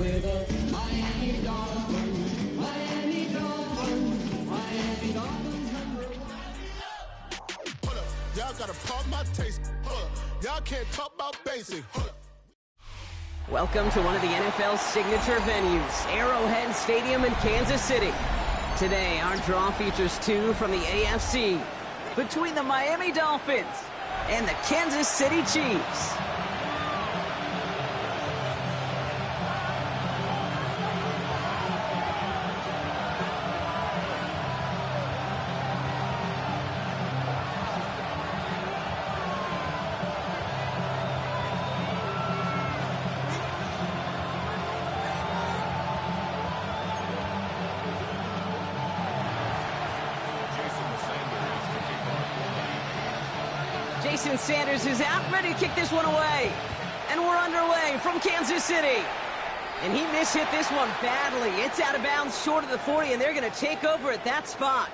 with the Miami Dolphins. Miami Dolphins. Miami Dolphins #1. Hold up, y'all gotta pump my taste. Hold up, y'all can't talk about basic. Hold up. Welcome to one of the NFL's signature venues, Arrowhead Stadium in Kansas City. Today, our draw features two from the AFC, between the Miami Dolphins and the Kansas City Chiefs. Jason Sanders is out, ready to kick this one away. And we're underway from Kansas City. And he mishit this one badly. It's out of bounds short of the 40, and they're going to take over at that spot.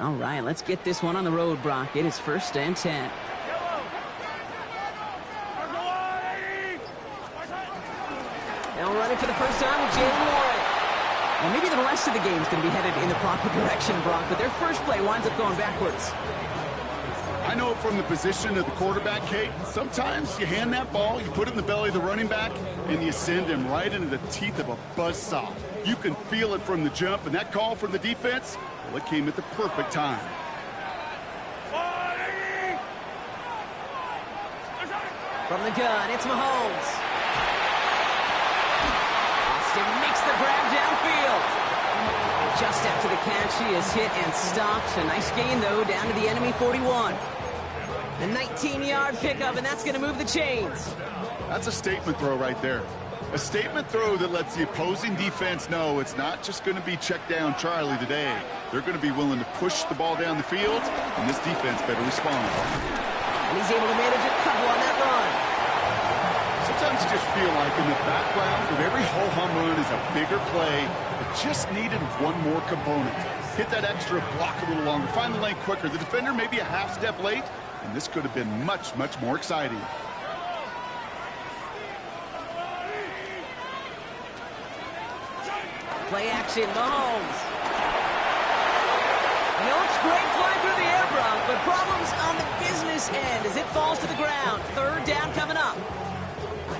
All right, let's get this one on the road, Brock. It is 1st and 10. Now running for the first time with Jalen Warren. Well, maybe the rest of the game is going to be headed in the proper direction, Brock, but their first play winds up going backwards. I know from the position of the quarterback, Kate, sometimes you hand that ball, you put it in the belly of the running back, and you send him right into the teeth of a buzzsaw. You can feel it from the jump, and that call from the defense, well, it came at the perfect time. From the gun, it's Mahomes. Austin makes the grab downfield. Just after the catch, he is hit and stopped. A nice gain, though, down to the enemy 41. A 19-yard pickup, and that's going to move the chains. That's a statement throw right there. A statement throw that lets the opposing defense know it's not just going to be check down Charlie today. They're going to be willing to push the ball down the field, and this defense better respond. And he's able to manage a couple on that run. Sometimes you just feel like in the background of every ho-hum run is a bigger play that just needed one more component. Hit that extra block a little longer, find the lane quicker. The defender may be a half step late, and this could have been much, much more exciting. Play action, Mahomes. You know, it's great flying through the air, Brock, but problems on the business end as it falls to the ground. 3rd down coming up.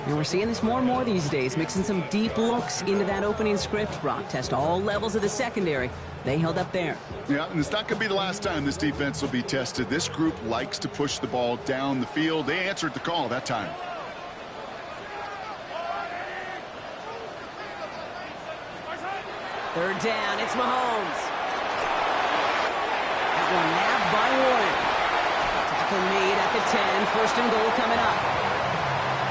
And we're seeing this more and more these days, mixing some deep looks into that opening script. Brock test all levels of the secondary. They held up there. Yeah, and it's not going to be the last time this defense will be tested. This group likes to push the ball down the field. They answered the call that time. Third down, it's Mahomes. That one nabbed by Warren. Tackle made at the 10, first and goal coming up.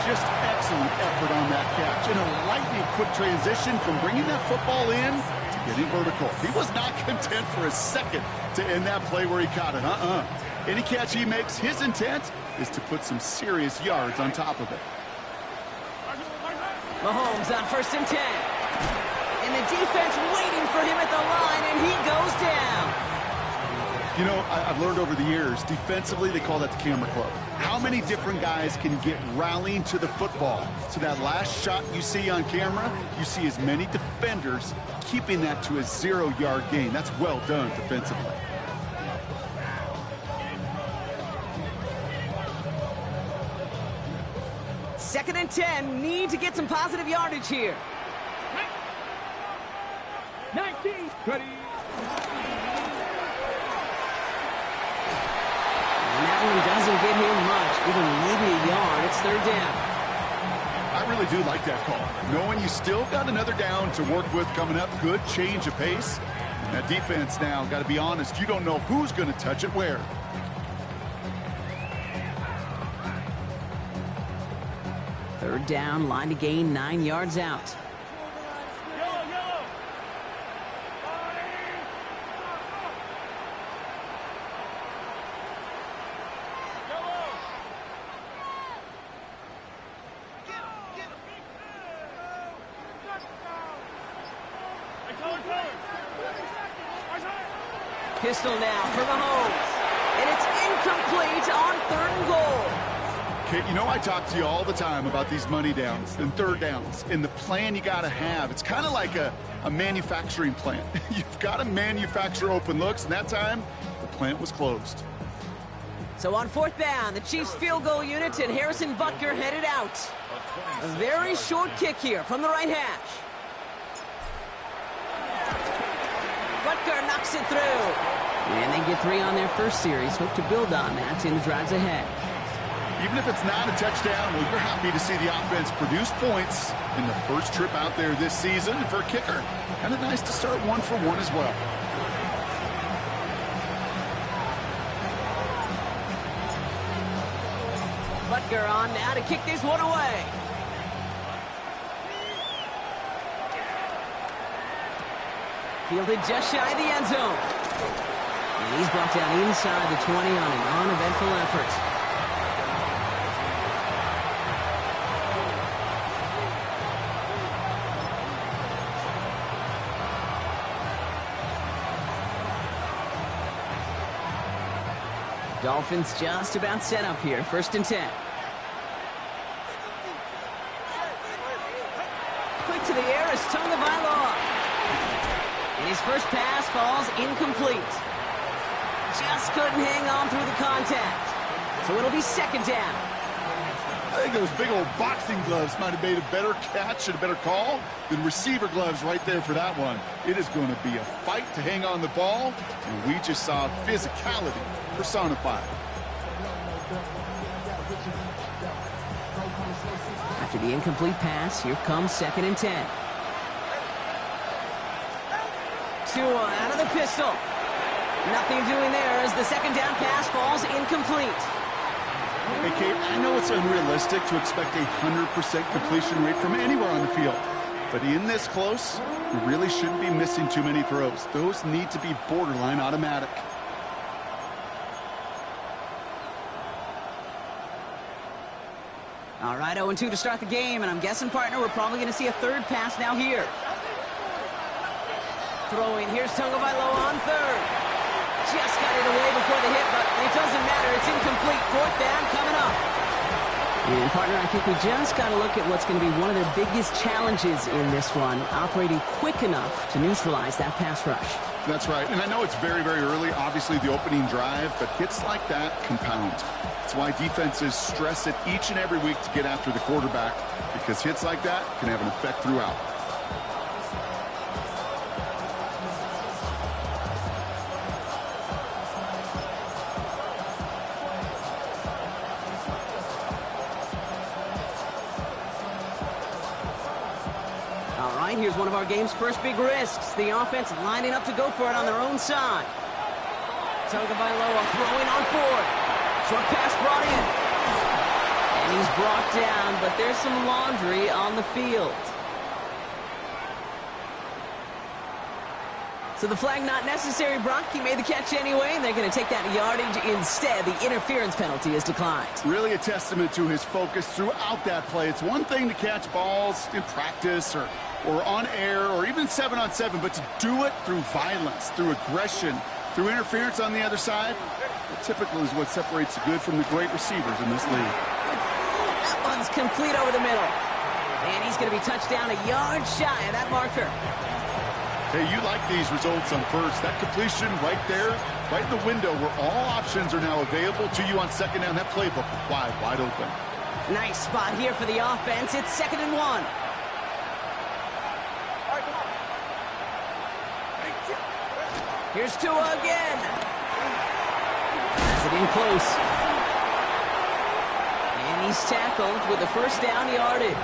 Just excellent effort on that catch. And a lightning quick transition from bringing that football in to getting vertical. He was not content for a second to end that play where he caught it. Any catch he makes, his intent is to put some serious yards on top of it. Mahomes on first and 10. And the defense waiting for him at the line, and he goes down. You know, I've learned over the years, defensively, they call that the camera club. How many different guys can get rallying to the football? So that last shot you see on camera, you see as many defenders keeping that to a 0-yard gain. That's well done defensively. Second and 10, need to get some positive yardage here. 19, ready. And that one doesn't get him much, even maybe a yard. It's third down. I really do like that call. Knowing you still got another down to work with coming up, good change of pace. And that defense now, got to be honest, you don't know who's going to touch it where. Third down, line to gain 9 yards out. Pistol now for Mahomes. And it's incomplete on third and goal. Kate, you know I talk to you all the time about these money downs and third downs and the plan you got to have. It's kind of like a manufacturing plant. You've got to manufacture open looks, and that time, the plant was closed. So on fourth down, the Chiefs field goal unit and Harrison Butker headed out. A very short kick here from the right hash. Butker knocks it through. And they get 3 on their first series. Hope to build on that in the drives ahead. Even if it's not a touchdown, well, you're happy to see the offense produce points in the first trip out there this season. And for a kicker, kind of nice to start 1 for 1 as well. Butker on now to kick this one away. Fielded just shy of the end zone. And he's brought down inside the 20 on an uneventful effort. Dolphins just about set up here. First and 10. Quick to the air is Tagovailoa. And his first pass falls incomplete. Just couldn't hang on through the contact. So it'll be second down. I think those big old boxing gloves might have made a better catch and a better call than receiver gloves right there for that one. It is going to be a fight to hang on the ball, and we just saw physicality personified. After the incomplete pass, here comes second and 10. Tua out of the pistol. Nothing doing there as the second down pass falls incomplete. Hey, Kate, I know it's unrealistic to expect a 100% completion rate from anywhere on the field. But in this close, you really shouldn't be missing too many throws. Those need to be borderline automatic. All right, 0-2 to start the game, and I'm guessing, partner, we're probably going to see a third pass now here. Throwing, here's Tagovailoa on third. Just got it away before the hit, but it doesn't matter. It's incomplete. Fourth down coming up. And, partner, I think we just got to look at what's going to be one of their biggest challenges in this one, operating quick enough to neutralize that pass rush. That's right, and I know it's very, very early, obviously the opening drive, but hits like that compound. That's why defenses stress it each and every week to get after the quarterback, because hits like that can have an effect throughout. Here's one of our game's first big risks. The offense lining up to go for it on their own side. Tagovailoa throwing on fourth. Short pass brought in. And he's brought down, but there's some laundry on the field. So the flag not necessary, Brock. He made the catch anyway, and they're going to take that yardage instead. The interference penalty is declined. Really a testament to his focus throughout that play. It's one thing to catch balls in practice or on air or even 7-on-7, but to do it through violence, through aggression, through interference on the other side, it typically is what separates the good from the great receivers in this league. That one's complete over the middle. And he's going to be touched down a yard shy of that marker. Hey, you like these results on first. That completion right there, right in the window where all options are now available to you on second down. That playbook wide open. Nice spot here for the offense. It's 2nd and 1. Here's Tua again. Has it in close. And he's tackled with the first down yardage.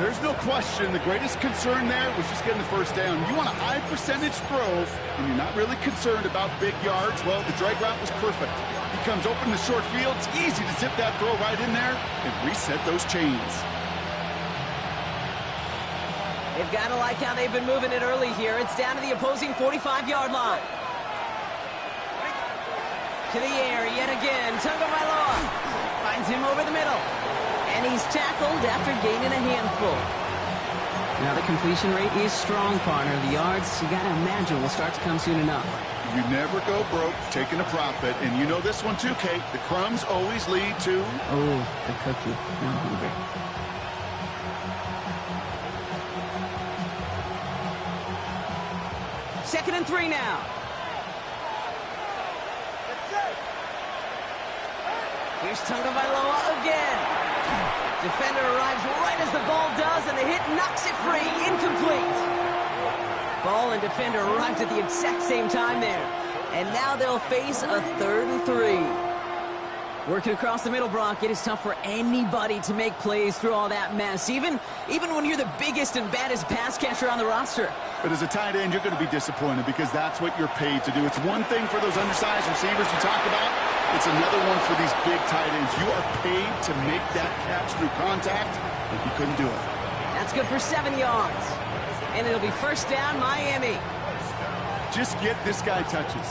There's no question the greatest concern there was just getting the first down. You want a high percentage throw, and you're not really concerned about big yards. Well, the drag route was perfect. He comes open the short field. It's easy to zip that throw right in there and reset those chains. They've got to like how they've been moving it early here. It's down to the opposing 45-yard line. To the air yet again. Tagovailoa finds him over the middle. And he's tackled after gaining a handful. Now the completion rate is strong, partner. The yards, you got to imagine, will start to come soon enough. You never go broke taking a profit. And you know this one too, Kate. The crumbs always lead to... Oh, the cookie. I'm hungry. Second and 3 now. Here's Tagovailoa again. Defender arrives right as the ball does, and the hit knocks it free. Incomplete. Ball and defender arrived at the exact same time there. And now they'll face a 3rd and 3. Working across the middle, Brock, it is tough for anybody to make plays through all that mess, even when you're the biggest and baddest pass catcher on the roster. But as a tight end, you're going to be disappointed because that's what you're paid to do. It's one thing for those undersized receivers you talk about. It's another one for these big tight ends. You are paid to make that catch through contact, and he couldn't do it. That's good for 7 yards. And it'll be first down, Miami. Just get this guy touches.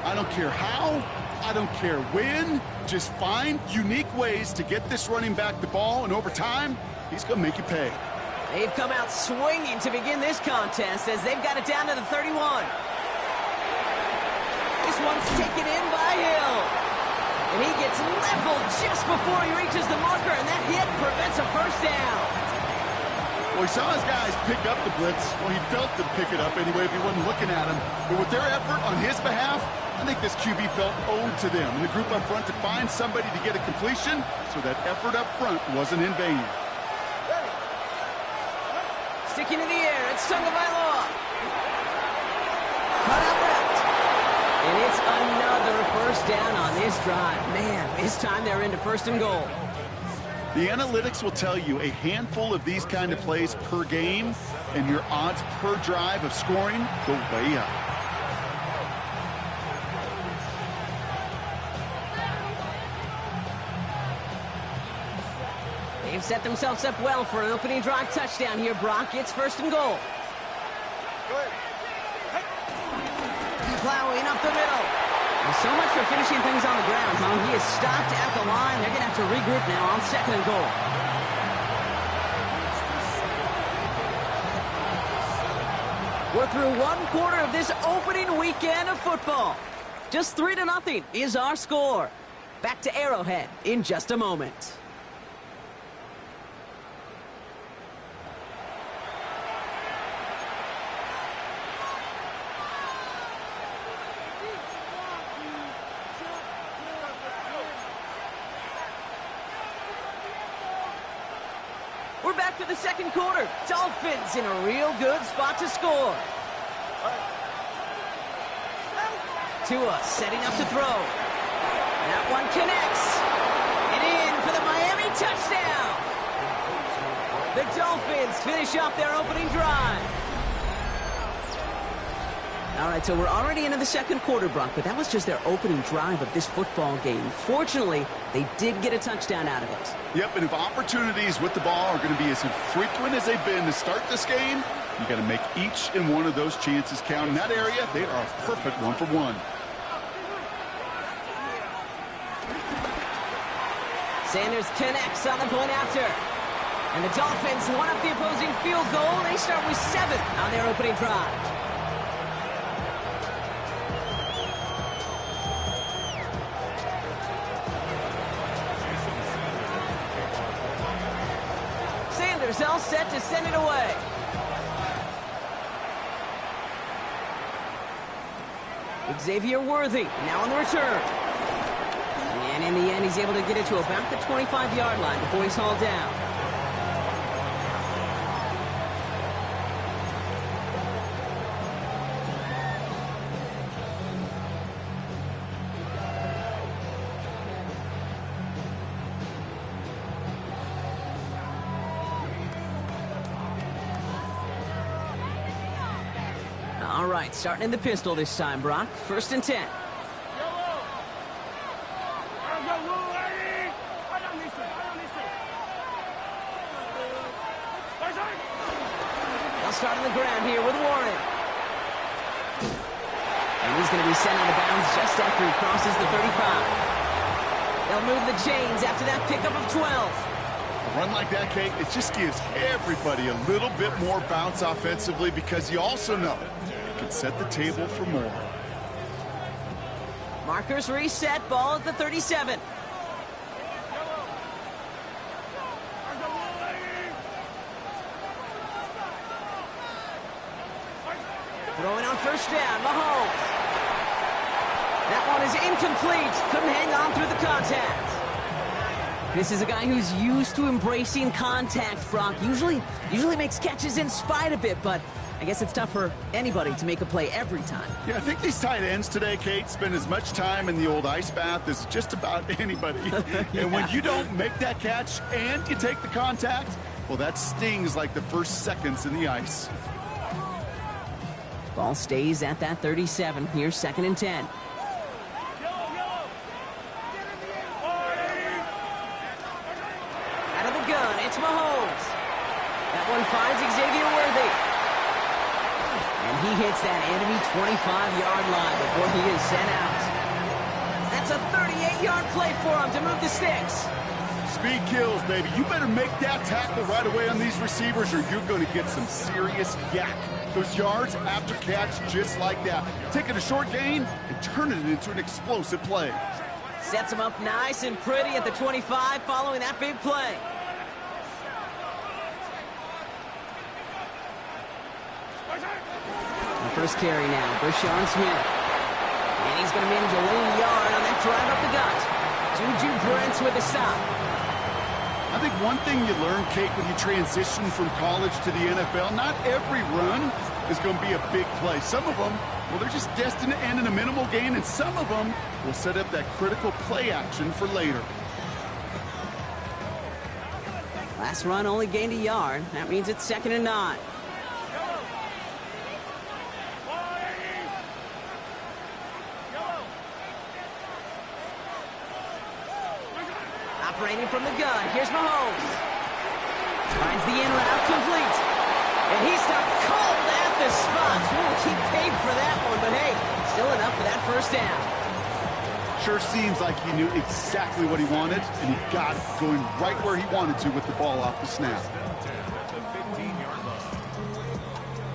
I don't care how. I don't care when. Just find unique ways to get this running back the ball, and over time, he's going to make you pay. They've come out swinging to begin this contest as they've got it down to the 31. This one's taken in by Hill. And he gets leveled just before he reaches the marker, and that hit prevents a first down. Well, he saw his guys pick up the blitz. Well, he felt them pick it up anyway if he wasn't looking at him. But with their effort on his behalf, I think this QB felt owed to them. And the group up front to find somebody to get a completion, so that effort up front wasn't in vain. Sticking in the air, it's Tagovailoa. Cut out left. And it's another first down on this drive. Man, this time they're into 1st and goal. The analytics will tell you a handful of these kind of plays per game, and your odds per drive of scoring go way up. They've set themselves up well for an opening drive touchdown here, Brock. It's 1st and goal. Plowing up the middle. Well, so much for finishing things on the ground, huh? He is stopped at the line. They're going to have to regroup now on 2nd and goal. We're through 1 quarter of this opening weekend of football. Just 3-0 is our score. Back to Arrowhead in just a moment. We're back for the second quarter. Dolphins in a real good spot to score. Tua setting up to throw. That one connects. And in for the Miami touchdown. The Dolphins finish off their opening drive. All right, so we're already into the second quarter, Brock, but that was just their opening drive of this football game. Fortunately, they did get a touchdown out of it. Yep, and if opportunities with the ball are going to be as infrequent as they've been to start this game, you got to make each and one of those chances count. In that area, they are a perfect one-for-one. Sanders connects on the point after. And the Dolphins one up the opposing field goal. They start with 7 on their opening drive. Sanders all set to send it away. Xavier Worthy now on the return. And in the end, he's able to get it to about the 25-yard line before he's hauled down. All right, starting in the pistol this time, Brock. 1st and 10. They'll start on the ground here with Warren. And he's going to be sent out of bounds just after he crosses the 35. They'll move the chains after that pickup of 12. A run like that, Kate, it just gives everybody a little bit more bounce offensively because you also know it can set the table for more. Markers reset, ball at the 37. Throwing on 1st down, Mahomes. That one is incomplete. Couldn't hang on through the contact. This is a guy who's used to embracing contact, Brock. Usually makes catches in spite of it, but I guess it's tough for anybody to make a play every time. Yeah, I think these tight ends today, Kate, spend as much time in the old ice bath as just about anybody. Yeah. And when you don't make that catch and you take the contact, well, that stings like the first seconds in the ice. Ball stays at that 37. Here's 2nd and 10. Out of the gun, it's Mahomes. That one finds Xavier Worthy. And he hits that enemy 25-yard line before he is sent out. That's a 38-yard play for him to move the sticks. Speed kills, baby. You better make that tackle right away on these receivers or you're going to get some serious yak. Those yards after catch just like that. Taking a short gain and turning it into an explosive play. Sets him up nice and pretty at the 25 following that big play. The first carry now, Brashawn Smith. And he's going to manage a lone yard on that drive up the gut. Juju Brents with a stop. I think one thing you learn, Kate, when you transition from college to the NFL, not every run is going to be a big play. Some of them, well, they're just destined to end in a minimal gain, and some of them will set up that critical play action for later. Last run only gained a yard. That means it's 2nd and 9. Operating from the gun, here's Mahomes. Finds the in route complete. And he's stopped cold at the spot. Ooh, he paid for that one, but hey, still enough for that 1st down. Sure seems like he knew exactly what he wanted, and he got it going right where he wanted to with the ball off the snap.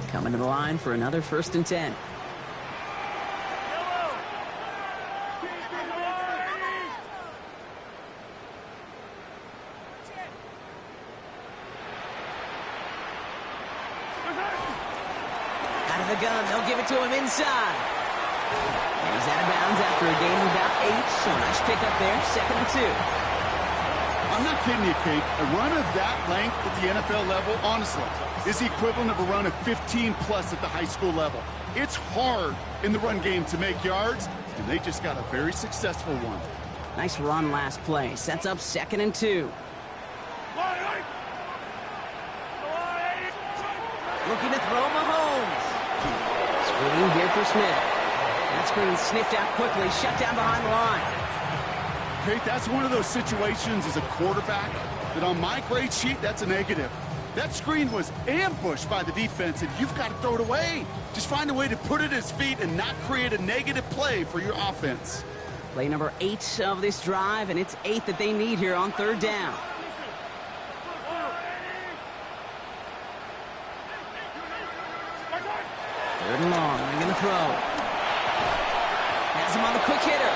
Coming to the line for another 1st and 10. the gun. They'll give it to him inside. And he's out of bounds after a gain of about 8. So nice pick up there. 2nd and 2. I'm not kidding you, Kate. A run of that length at the NFL level, honestly, is the equivalent of a run of 15-plus at the high school level. It's hard in the run game to make yards, and they just got a very successful one. Nice run last play. Sets up 2nd and 2. Looking to throw Mahomes. Screen here for Smith. That screen sniffed out quickly, shut down behind the line. Kate, that's one of those situations as a quarterback that on my grade sheet, that's a negative. That screen was ambushed by the defense, and you've got to throw it away. Just find a way to put it at his feet and not create a negative play for your offense. Play number 8 of this drive, and it's 8 that they need here on 3rd down. 3rd and long. They're going to throw. Has him on the quick hitter.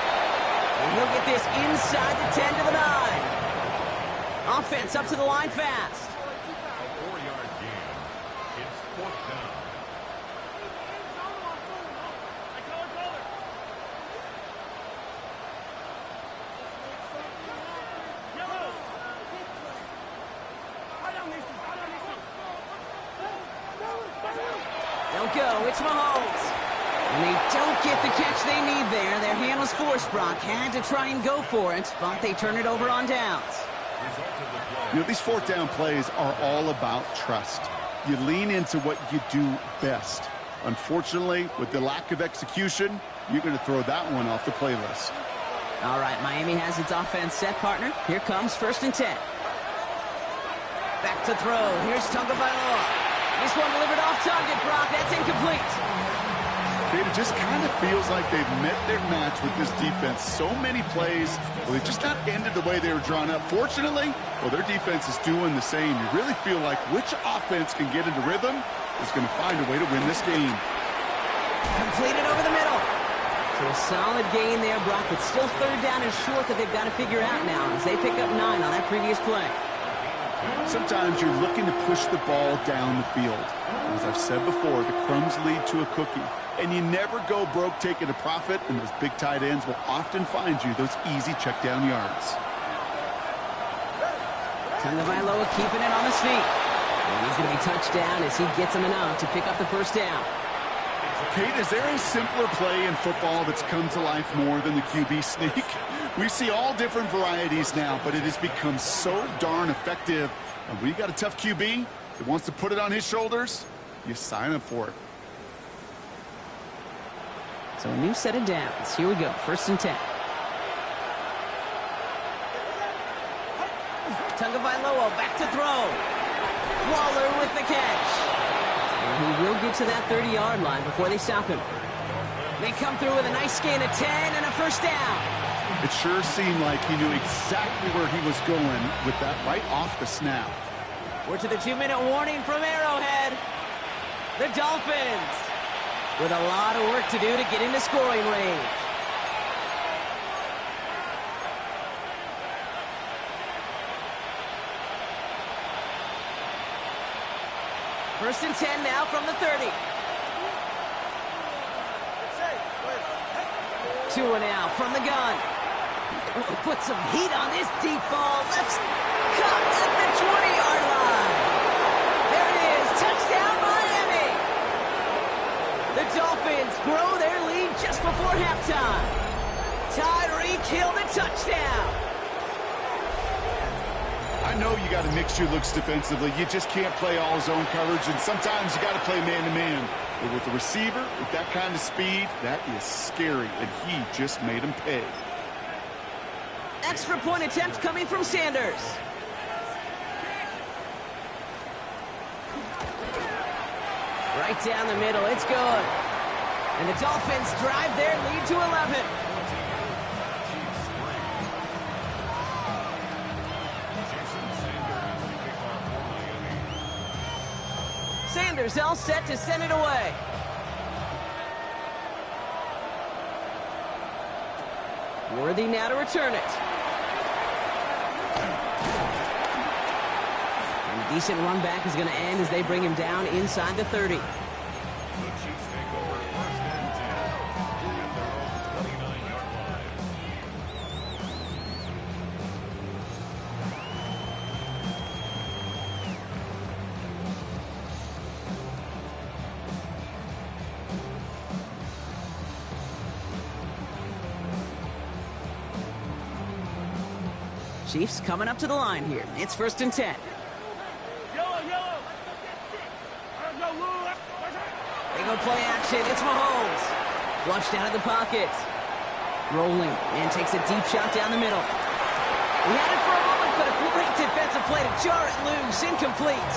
And he'll get this inside the 10 to the 9. Offense up to the line fast. A 4-yard gain. It's 4th down. Don't go. It's Mahomes. And they don't get the catch they need there. Their hand was forced, Brock. Had to try and go for it, but they turn it over on downs. You know, these 4th down plays are all about trust. You lean into what you do best. Unfortunately, with the lack of execution, you're going to throw that one off the playlist. All right, Miami has its offense set, partner. Here comes 1st and 10. Back to throw. Here's Tagovailoa. This one delivered off target, Brock. That's incomplete. It just kind of feels like they've met their match with this defense. So many plays, well, they've just not ended the way they were drawn up. Fortunately, well, their defense is doing the same. You really feel like which offense can get into rhythm is going to find a way to win this game. Completed over the middle. So a solid gain there, Brock, but still 3rd down and short that they've got to figure out now as they pick up 9 on that previous play. Sometimes you're looking to push the ball down the field. As I've said before, the crumbs lead to a cookie. And you never go broke taking a profit, and those big tight ends will often find you those easy check-down yards. Tagovailoa keeping it on the sneak. And he's going to be touched down as he gets him enough to pick up the 1st down. Kate, is there a simpler play in football that's come to life more than the QB sneak? We see all different varieties now, but it has become so darn effective. And when you got a tough QB that wants to put it on his shoulders, you sign up for it. So a new set of downs. Here we go. 1st and 10. Tagovailoa back to throw. Waller with the catch. And he will get to that 30-yard line before they stop him. They come through with a nice gain of 10 and a 1st down. It sure seemed like he knew exactly where he was going with that right off the snap. We're to the 2-minute warning from Arrowhead. The Dolphins with a lot of work to do to get into scoring range. First and 10 now from the 30. Tua now from the gun. Put some heat on this deep ball. Left cut at the 20-yard line. There it is. Touchdown, Miami. The Dolphins grow their lead just before halftime. Tyreek Hill the touchdown. I know you got to mix your looks defensively. You just can't play all zone coverage, and sometimes you got to play man-to-man. But with the receiver, with that kind of speed, that is scary, and he just made him pay. Extra point attempt coming from Sanders. Right down the middle, it's good. And the Dolphins drive their lead to 11. Sanders all set to send it away. Worthy now to return it. And a decent run back is going to end as they bring him down inside the 30. Chiefs coming up to the line here. It's 1st and 10. They go play action. It's Mahomes. Flushed out of the pocket. Rolling and takes a deep shot down the middle. He had it for a moment, but a great defensive play to jar it loose. Incomplete.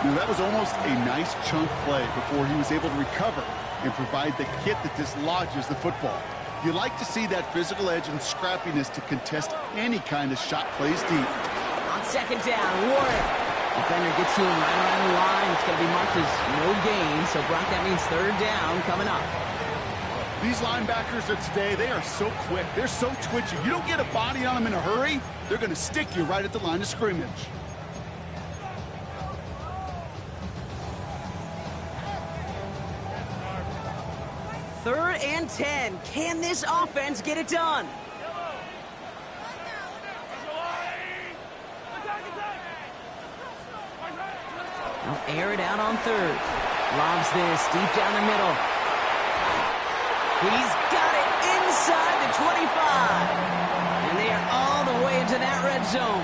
You know, that was almost a nice chunk play before he was able to recover and provide the hit that dislodges the football. You like to see that physical edge and scrappiness to contest any kind of shot plays deep. On 2nd down, Warren. Defender gets to him right around the line. It's going to be marked as no gain. So, Brock, that means 3rd down coming up. These linebackers of today, they are so quick. They're so twitchy. You don't get a body on them in a hurry, they're going to stick you right at the line of scrimmage. Third and 10. Can this offense get it done? They'll air it out on 3rd. Lobs this deep down the middle. He's got it inside the 25. And they are all the way into that red zone.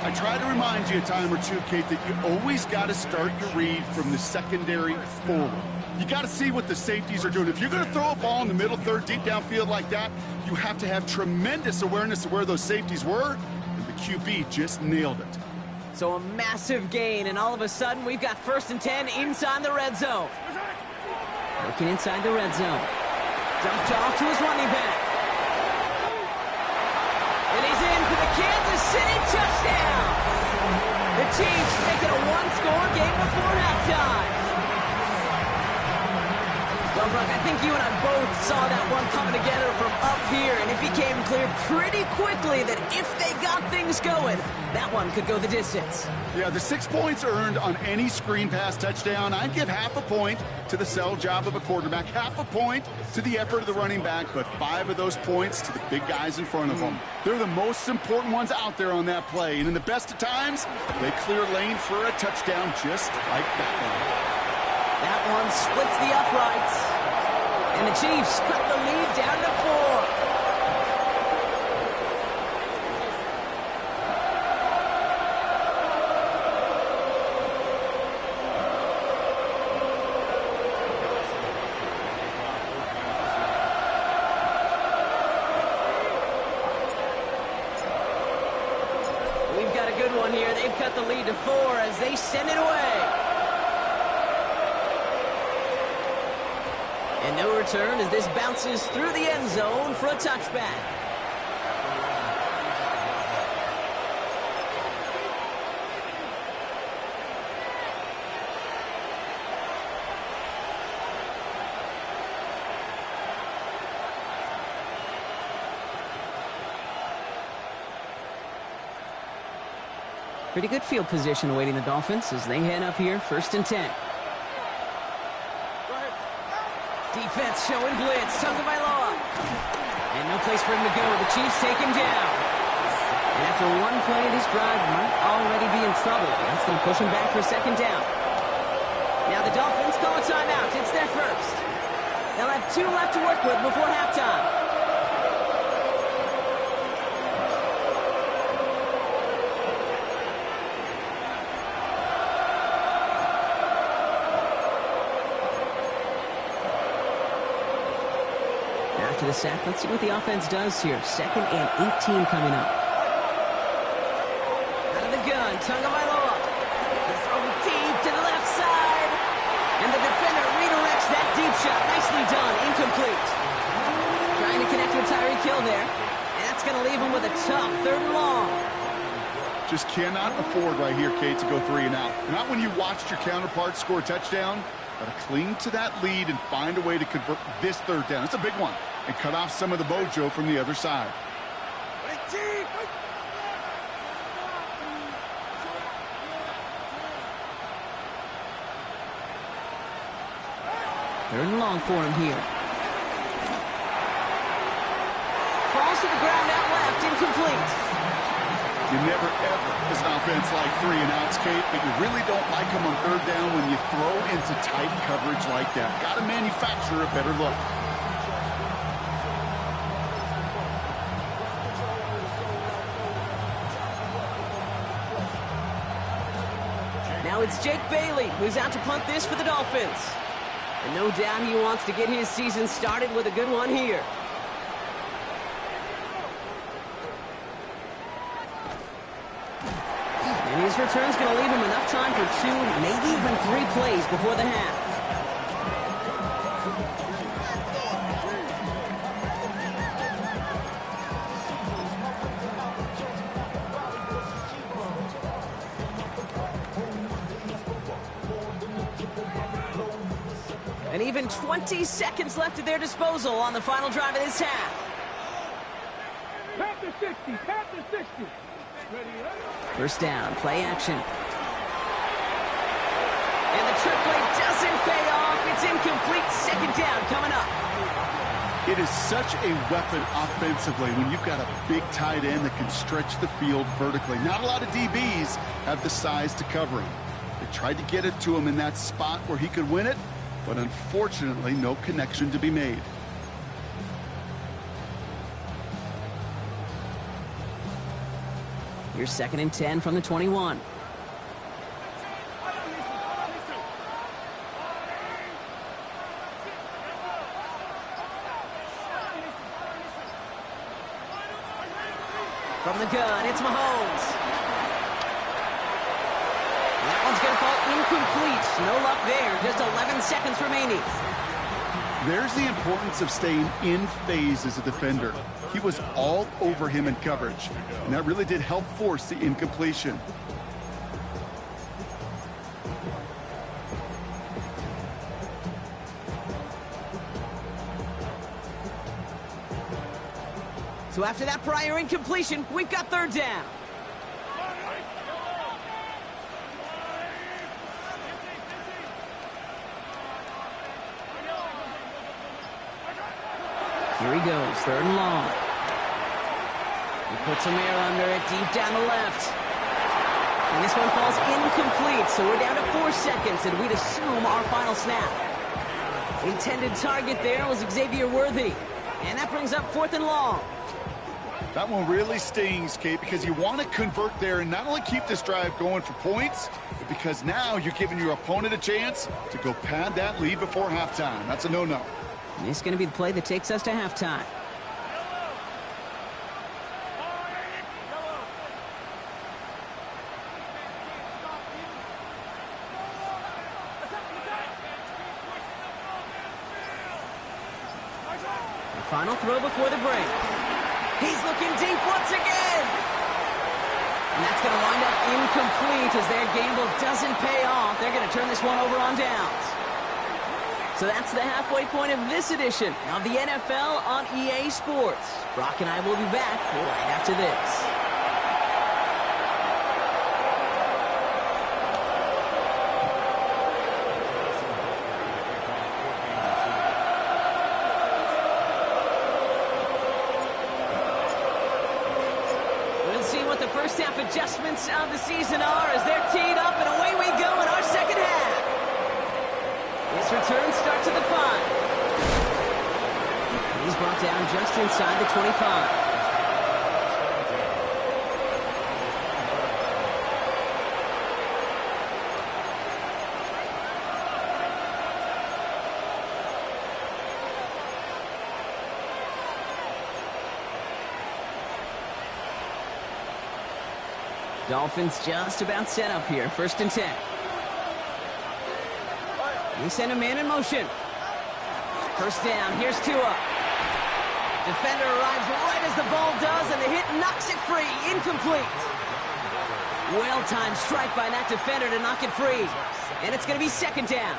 I try to remind you a time or two, Kate, that you always got to start your read from the secondary forward. You got to see what the safeties are doing. If you're going to throw a ball in the middle third, deep downfield like that, you have to have tremendous awareness of where those safeties were, and the QB just nailed it. So a massive gain, and all of a sudden, we've got 1st and 10 inside the red zone. Looking inside the red zone. Dumped off to his running back. And he's in for the Kansas City touchdown. The Chiefs make it a one-score game before halftime. Well, Brock, I think you and I both saw that one coming together from up here, and it became clear pretty quickly that if they got things going, that one could go the distance. Yeah, the 6 points earned on any screen pass touchdown. I'd give half a point to the sell job of a quarterback, half a point to the effort of the running back, but 5 of those points to the big guys in front of them. They're the most important ones out there on that play, and in the best of times, they clear lane for a touchdown just like that one. That one splits the uprights. And the Chiefs cut the lead down to 4. We've got a good one here. They've cut the lead to 4 as they send it away. And no return as this bounces through the end zone for a touchback. Pretty good field position awaiting the Dolphins as they head up here, 1st and 10. Defense showing blitz. Tagovailoa. And no place for him to go. The Chiefs take him down. And after one play of this drive, might already be in trouble. That's going to push him back for a 2nd down. Now the Dolphins call a timeout. It's their first. They'll have 2 left to work with before halftime. After the sack, let's see what the offense does here. 2nd and 18 coming up. Out of the gun, Tagovailoa. They throw it deep to the left side. And the defender redirects that deep shot. Nicely done. Incomplete. Trying to connect with Tyreek Hill there. And that's going to leave him with a tough 3rd and long. Just cannot afford right here, Kate, to go 3 and out. Not when you watched your counterpart score a touchdown. Got to cling to that lead and find a way to convert this 3rd down. It's a big one. And cut off some of the mojo from the other side. 3rd and long for him here. Falls to the ground out left, incomplete. You never ever, as an offense, like 3 and outs, Kate, but you really don't like them on 3rd down when you throw into tight coverage like that. Got to manufacture a better look. Now it's Jake Bailey who's out to punt this for the Dolphins. And no doubt he wants to get his season started with a good one here. And his return's going to leave him enough time for 2, maybe even 3 plays before the half. And even 20 seconds left at their disposal on the final drive of this half. Panther 60, Panther 60. First down, play action. And the trick play doesn't pay off. It's incomplete. Second down coming up. It is such a weapon offensively when you've got a big tight end that can stretch the field vertically. Not a lot of DBs have the size to cover him. They tried to get it to him in that spot where he could win it, but unfortunately, no connection to be made. Here's 2nd and 10 from the 21. From the gun, it's Mahomes. That one's going to fall incomplete. No luck there. Just 11 seconds remaining. There's the importance of staying in phase as a defender. He was all over him in coverage, and that really did help force the incompletion. So after that prior incompletion, we've got 3rd down. Here he goes, 3rd and long. He puts some air under it, deep down the left. And this one falls incomplete, so we're down to 4 seconds, and we'd assume our final snap. Intended target there was Xavier Worthy. And that brings up 4th and long. That one really stings, Kate, because you want to convert there and not only keep this drive going for points, but because now you're giving your opponent a chance to go pad that lead before halftime. That's a no-no. This is going to be the play that takes us to halftime. The final throw before the break. He's looking deep once again. And that's going to wind up incomplete as their gamble doesn't pay off. They're going to turn this one over on downs. So that's the halfway point of this edition of the NFL on EA Sports. Brock and I will be back right after this. We'll see what the first half adjustments of the season are as they're teed up, and away we go in our second half. His return starts at the 5. And he's brought down just inside the 25. Dolphins just about set up here. 1st and 10. They send a man in motion. First down, here's Tua. Defender arrives right as the ball does, and the hit knocks it free. Incomplete. Well-timed strike by that defender to knock it free. And it's going to be 2nd down.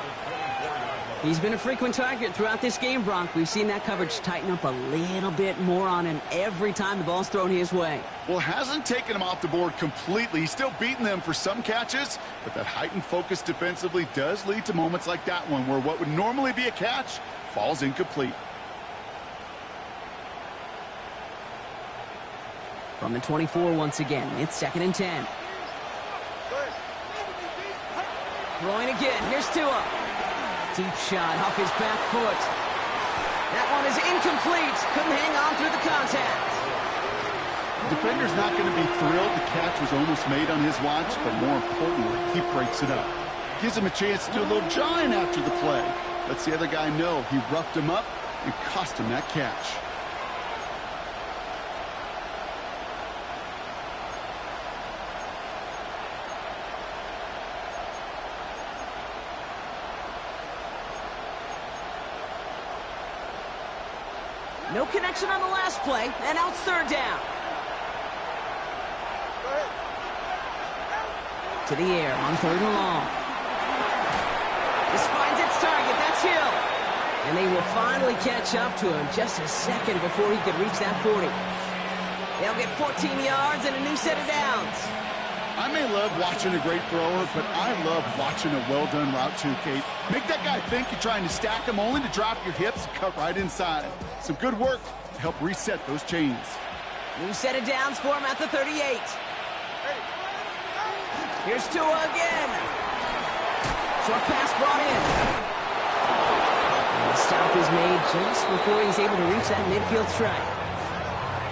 He's been a frequent target throughout this game, Bronk. We've seen that coverage tighten up a little bit more on him every time the ball's thrown his way. Well, hasn't taken him off the board completely. He's still beating them for some catches, but that heightened focus defensively does lead to moments like that one where what would normally be a catch falls incomplete. From the 24 once again, it's 2nd and 10. Throwing again, here's Tua. Deep shot off his back foot. That one is incomplete. Couldn't hang on through the contact. The defender's not going to be thrilled the catch was almost made on his watch, but more importantly, he breaks it up. Gives him a chance to do a little jawing after the play. Lets the other guy know he roughed him up and cost him that catch. No connection on the last play, and now it's third down. To the air on third and long. This finds its target. That's Hill. And they will finally catch up to him just a second before he could reach that 40. They'll get 14 yards and a new set of downs. I may love watching a great thrower, but I love watching a well-done route too, Kate. Make that guy think you're trying to stack him only to drop your hips and cut right inside. Some good work to help reset those chains. New set of downs for him at the 38. Here's Tua again. Short pass brought in. And the stop is made just before he's able to reach that midfield strike.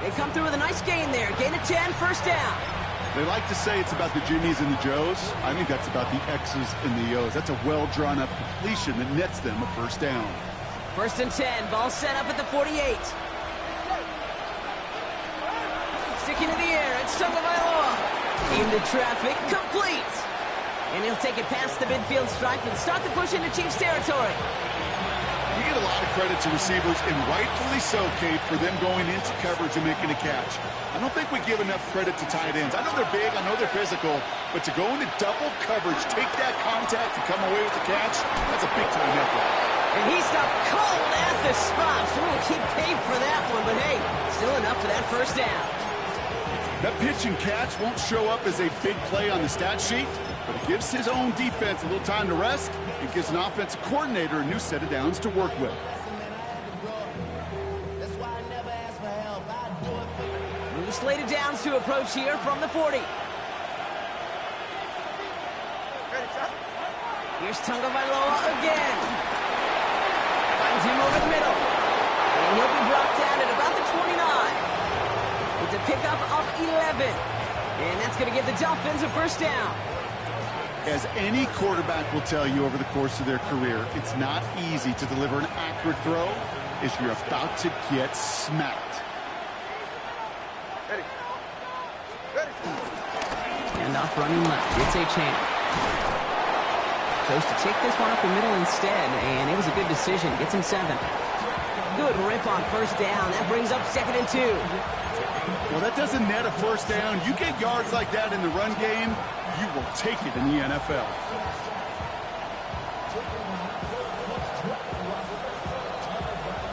They come through with a nice gain there. Gain of 10, first down. They like to say it's about the Jimmies and the Joes. I think that's about the X's and the O's. That's a well-drawn-up completion that nets them a first down. First and 10, ball set up at the 48. Sticking to the air, it's Tagovailoa. Into traffic, complete. And he'll take it past the midfield stripe and start the push into Chiefs territory. You get a lot of credit to receivers, and rightfully so, Kate, for them going into coverage and making a catch. I don't think we give enough credit to tight ends. I know they're big, I know they're physical, but to go into double coverage, take that contact, and come away with the catch, that's a big-time effort. And he stopped cold at the spot. So we'll keep paid for that one, but hey, still enough for that first down. That pitch and catch won't show up as a big play on the stat sheet, but it gives his own defense a little time to rest. It gives an offensive coordinator a new set of downs to work with. New slated downs to approach here from the 40. Here's Tagovailoa again. Finds him over the middle. And he'll be brought down at about the 29. It's a pickup of 11. And that's going to give the Dolphins a first down. As any quarterback will tell you over the course of their career, it's not easy to deliver an accurate throw if you're about to get smacked. And off running left. It's a chance. Chose to take this one up the middle instead, and it was a good decision. Gets him 7. Good rip on first down. That brings up 2nd and 2. Well, that doesn't net a first down. You get yards like that in the run game, you will take it in the NFL.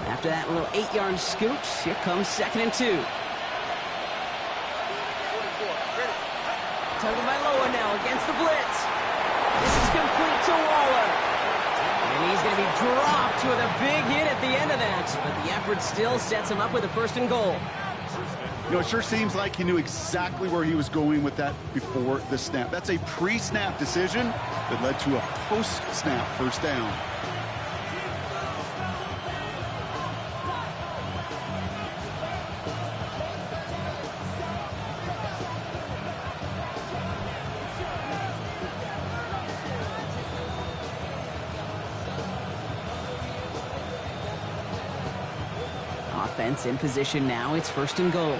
After that little 8-yard scooch, here comes 2nd and 2. Tagovailoa now against the blitz. This is complete to Waller. And he's going to be dropped with a big hit at the end of that. But the effort still sets him up with a 1st and goal. You know, it sure seems like he knew exactly where he was going with that before the snap. That's a pre-snap decision that led to a post-snap first down. Offense in position now. It's 1st and goal.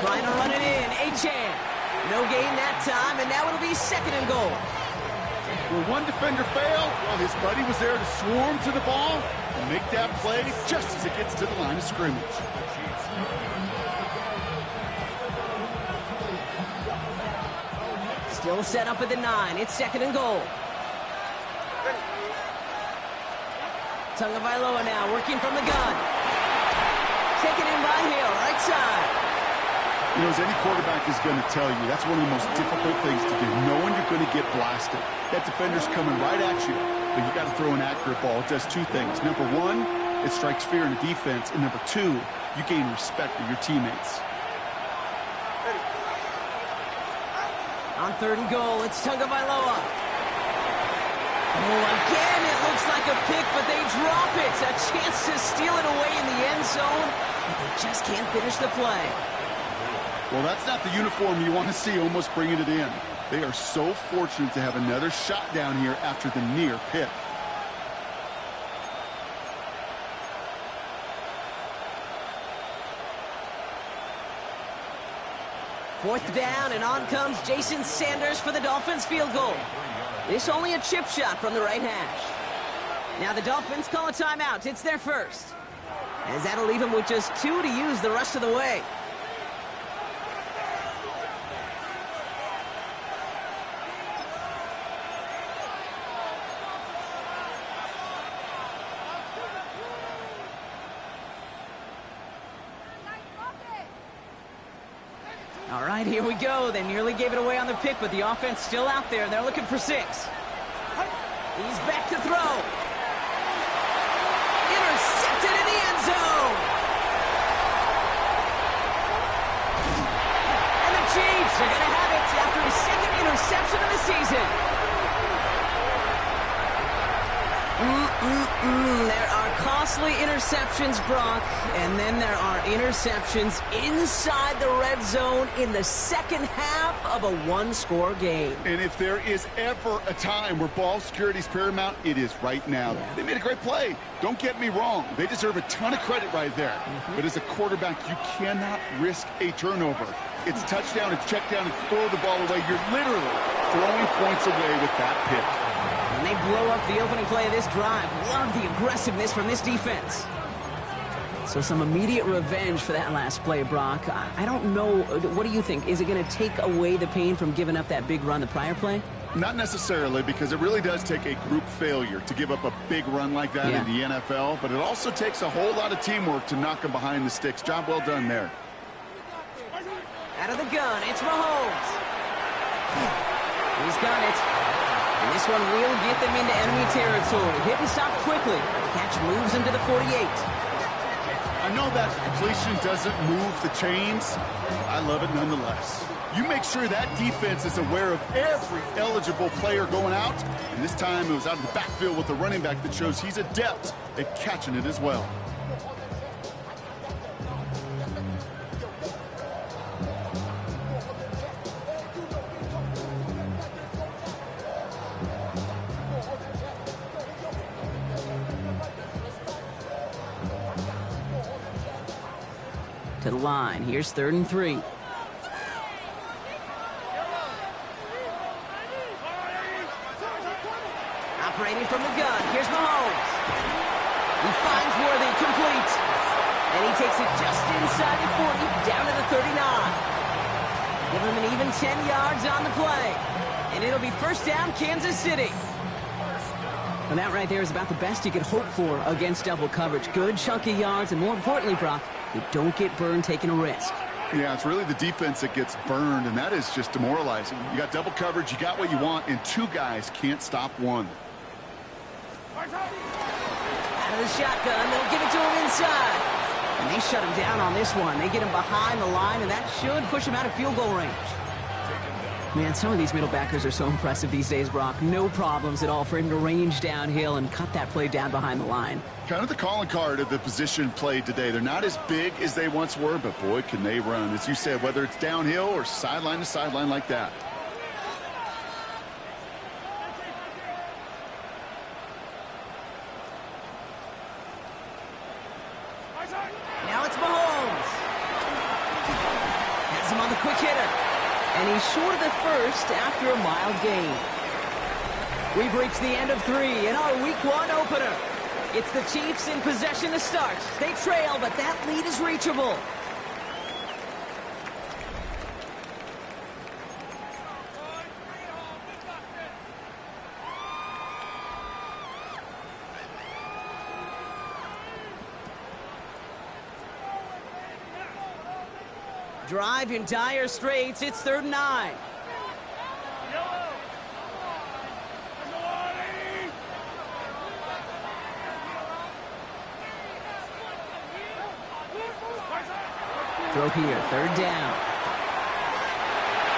Trying to run it in. Achane. No gain that time, and now it'll be 2nd and goal. When one defender failed, well, his buddy was there to swarm to the ball and make that play just as it gets to the line of scrimmage. Still set up at the 9. It's 2nd and goal. Tagovailoa now working from the gun. Taken in by Hill, right side. You know, as any quarterback is going to tell you, that's one of the most difficult things to do, knowing you're going to get blasted. That defender's coming right at you, but you got to throw an accurate ball. It does 2 things. Number 1, it strikes fear in the defense, and number 2, you gain respect of your teammates. On 3rd and goal, it's Tagovailoa. Oh, again, it looks like a pick, but they drop it. A chance to steal it away in the end zone, but they just can't finish the play. Well, that's not the uniform you want to see almost bringing it in. They are so fortunate to have another shot down here after the near pick. Fourth down, and on comes Jason Sanders for the Dolphins field goal. This only a chip shot from the right hash. Now the Dolphins call a timeout. It's their first, as that'll leave them with just 2 to use the rest of the way. All right, here we go. They nearly gave it away on the pick, but the offense still out there. They're looking for 6. He's back to throw. Intercepted in the end zone. And the Chiefs are going to have it after his second interception of the season. There are costly interceptions, Brock, and then there are interceptions inside the red zone in the second half of a one-score game. And if there is ever a time where ball security is paramount, it is right now. Yeah. They made a great play. Don't get me wrong. They deserve a ton of credit right there. But as a quarterback, you cannot risk a turnover. It's touchdown, it's check down, it's throw the ball away. You're literally throwing points away with that pick. And they blow up the opening play of this drive. Love the aggressiveness from this defense. So some immediate revenge for that last play, Brock. I don't know. What do you think? Is it going to take away the pain from giving up that big run the prior play? Not necessarily, because it really does take a group failure to give up a big run like that in the NFL. But it also takes a whole lot of teamwork to knock them behind the sticks. Job well done there. Out of the gun, it's Mahomes. He's got it. And this one will get them into enemy territory. Hit and stop quickly. The catch moves him to the 48. I know that completion doesn't move the chains. I love it nonetheless. You make sure that defense is aware of every eligible player going out. And this time it was out of the backfield with a running back that shows he's adept at catching it as well. To the line. Here's 3rd and 3. Operating from the gun. Here's Mahomes. He finds Worthy, complete. And he takes it just inside the 40, down to the 39. Give him an even 10 yards on the play. And it'll be first down, Kansas City. And that right there is about the best you could hope for against double coverage. Good chunky yards, and more importantly, Brock, you don't get burned taking a risk. Yeah, it's really the defense that gets burned, and that is just demoralizing. You got double coverage, you got what you want, and 2 guys can't stop one. Out of the shotgun, they'll give it to him inside. And they shut him down on this one. They get him behind the line, and that should push him out of field goal range. Man, some of these middle backers are so impressive these days, Brock. No problems at all for him to range downhill and cut that play down behind the line. Kind of the calling card of the position played today. They're not as big as they once were, but boy, can they run. As you said, whether it's downhill or sideline to sideline like that. Now it's Mahomes. Has him on the quick hitter. And he's short of the first after a mild gain. We've reached the end of 3 in our Week 1 opener. It's the Chiefs in possession to start. They trail, but that lead is reachable. Drive in dire straits. It's 3rd and 9. Throw here, 3rd down.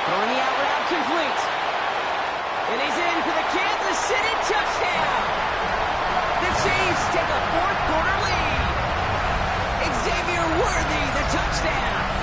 Throwing the out route complete. And he's in for the Kansas City touchdown. The Chiefs take a 4th quarter lead. Xavier Worthy, the touchdown.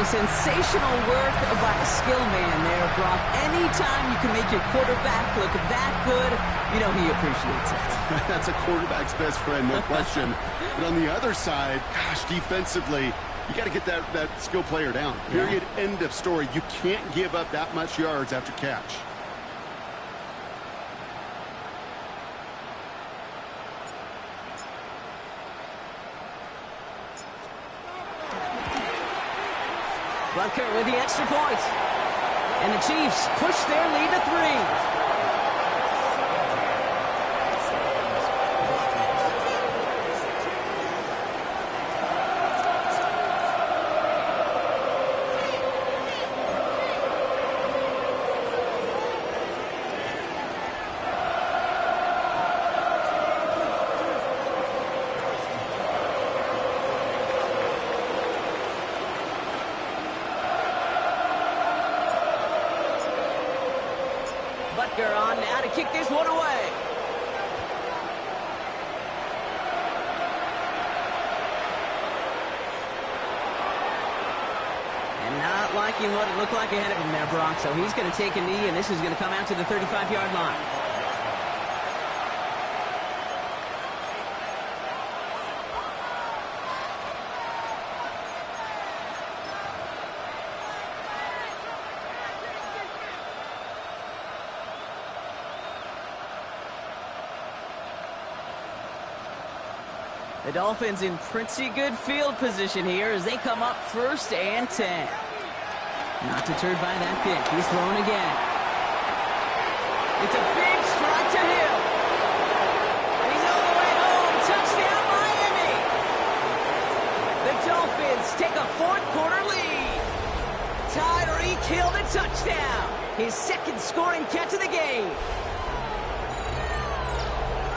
So sensational work by a skill man there, Brock. Anytime you can make your quarterback look that good, you know he appreciates it. That's a quarterback's best friend, no question. But on the other side, gosh, defensively, you got to get that skill player down. Period. Yeah. End of story. You can't give up that much yards after catch. Butker with the extra point. And the Chiefs push their lead to 3. Butker on now to kick this one away. And not liking what it looked like ahead of him there, Brock. So he's going to take a knee, and this is going to come out to the 35-yard line. The Dolphins in pretty good field position here as they come up 1st and 10. Not deterred by that pick. He's thrown again. It's a big strike to Hill. And he's all the way home. Touchdown, Miami. The Dolphins take a 4th quarter lead. Tyreek Hill the touchdown. His 2nd scoring catch of the game.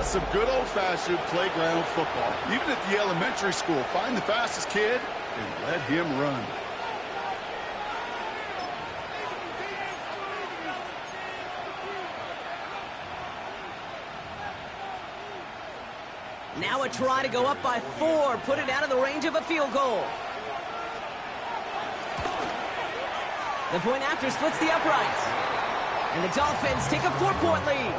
Some good old-fashioned playground football. Even at the elementary school, find the fastest kid and let him run. Now a try to go up by 4, put it out of the range of a field goal. The point after splits the uprights. And the Dolphins take a 4-point lead.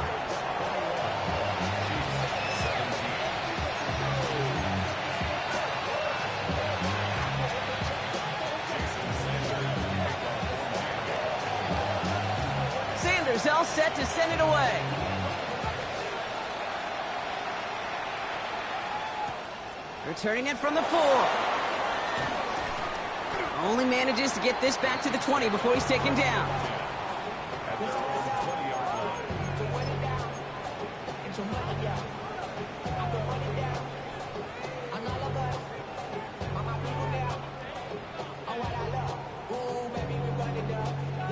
Sanders all set to send it away. Returning it from the 4. Only manages to get this back to the 20 before he's taken down.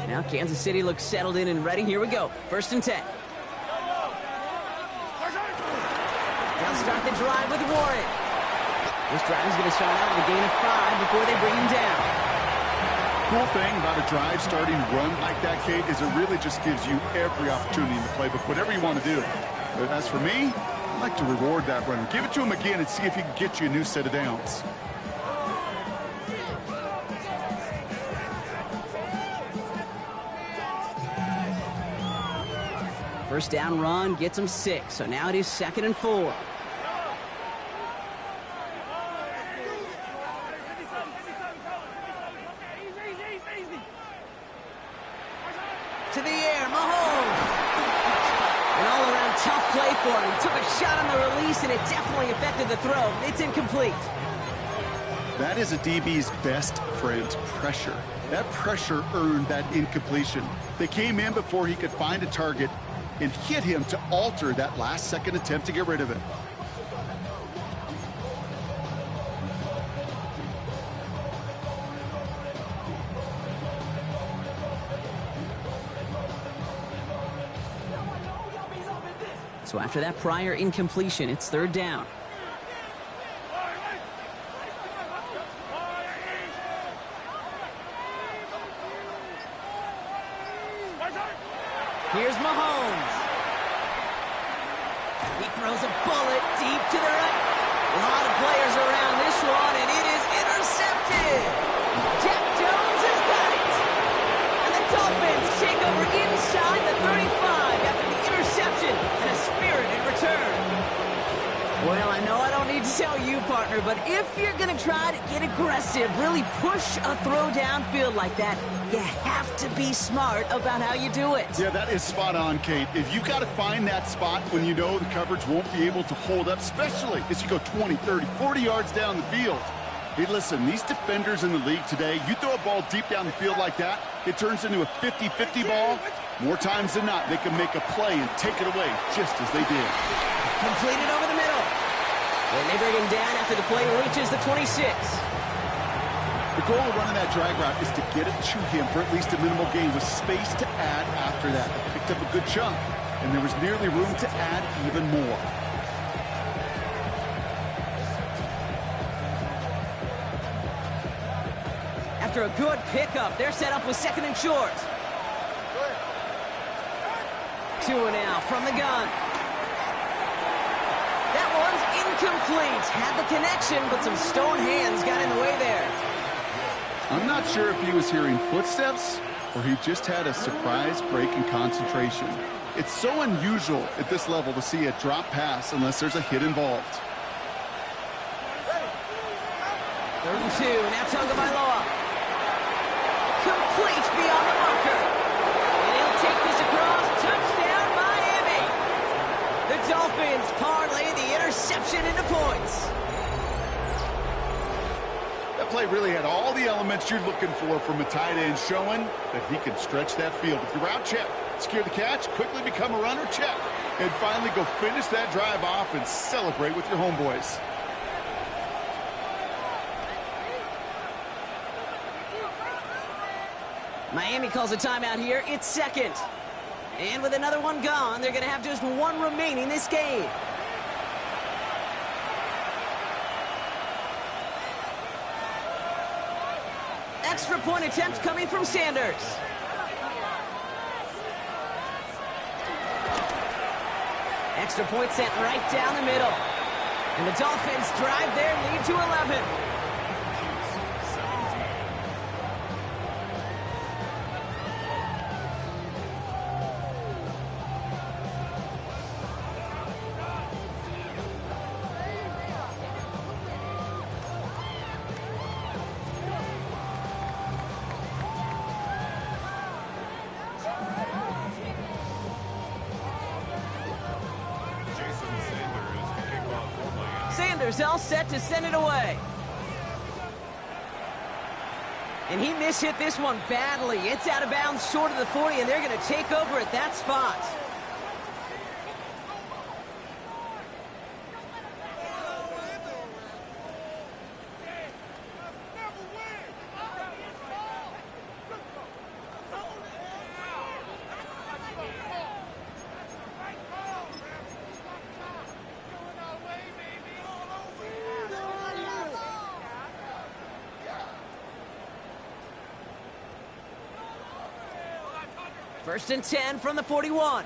Now Kansas City looks settled in and ready. Here we go. 1st and 10. They'll start the drive with Warren. This drive is going to start out with a gain of 5 before they bring him down. Cool thing about a drive starting run like that, Kate, is it really just gives you every opportunity in the playbook, whatever you want to do. But as for me, I like to reward that runner. Give it to him again and see if he can get you a new set of downs. First down run gets him 6, so now it is 2nd and 4. To the air, Mahomes. An all-around tough play for him. He took a shot on the release, and it definitely affected the throw. It's incomplete. That is a DB's best friend, pressure. That pressure earned that incompletion. They came in before he could find a target and hit him to alter that last-second attempt to get rid of it. So after that prior incompletion, it's 3rd down. Here's Mahomes. He throws a bullet deep to the right. A lot of players around this one, and it is intercepted. Jack Jones Dolphins take over inside the 35 after the interception and a spirited return. Well, I know I don't need to tell you, partner, but if you're going to try to get aggressive, really push a throw downfield like that, you have to be smart about how you do it. Yeah, that is spot on, Kate. If you've got to find that spot when you know the coverage won't be able to hold up, especially as you go 20, 30, 40 yards down the field. Hey, listen, these defenders in the league today, you throw a ball deep down the field like that, it turns into a 50-50 ball. More times than not, they can make a play and take it away just as they did. Completed over the middle. And they bring him down after the play reaches the 26. The goal of running that drag route is to get it to him for at least a minimal gain with space to add after that. They picked up a good chunk, and there was nearly room to add even more. After a good pickup, they're set up with second and short. 2-0 from the gun. That one's incomplete. Had the connection, but some stone hands got in the way there. I'm not sure if he was hearing footsteps or he just had a surprise break in concentration. It's so unusual at this level to see a drop pass unless there's a hit involved. 3rd and 2. Now Tagovailoa. Complete beyond the marker. And he'll take this across. Touchdown, Miami. The Dolphins parlay the interception into points. That play really had all the elements you're looking for from a tight end, showing that he can stretch that field. With your route, check. Secure the catch, quickly become a runner, check. And finally go finish that drive off and celebrate with your homeboys. Miami calls a timeout here. It's second. And with another one gone, they're going to have just one remaining this game. Extra point attempt coming from Sanders. Extra point sent right down the middle. And the Dolphins drive their lead to 11. Sanders all set to send it away. And he mishit this one badly. It's out of bounds short of the 40, and they're going to take over at that spot. First and 10 from the 41.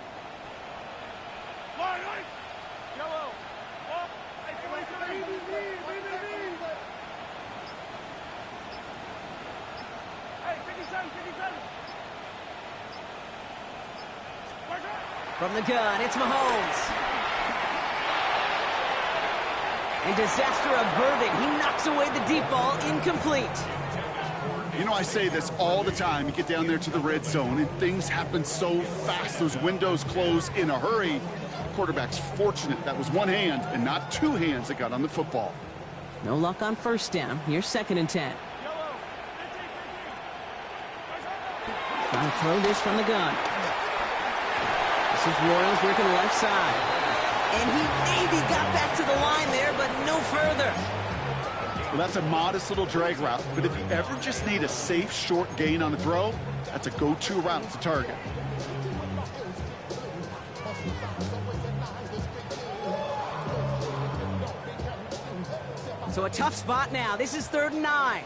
From the gun, it's Mahomes. And disaster averted. He knocks away the deep ball, incomplete. You know, I say this all the time. You get down there to the red zone, and things happen so fast. Those windows close in a hurry. The quarterback's fortunate that was one hand and not two hands that got on the football. No luck on first down. Here's second and 10. Trying to throw this from the gun. This is Royals working left side. And he maybe got back to the line there, but no further. Well, that's a modest little drag route, but if you ever just need a safe, short gain on a throw, that's a go-to route to target. So a tough spot now. This is 3rd and 9.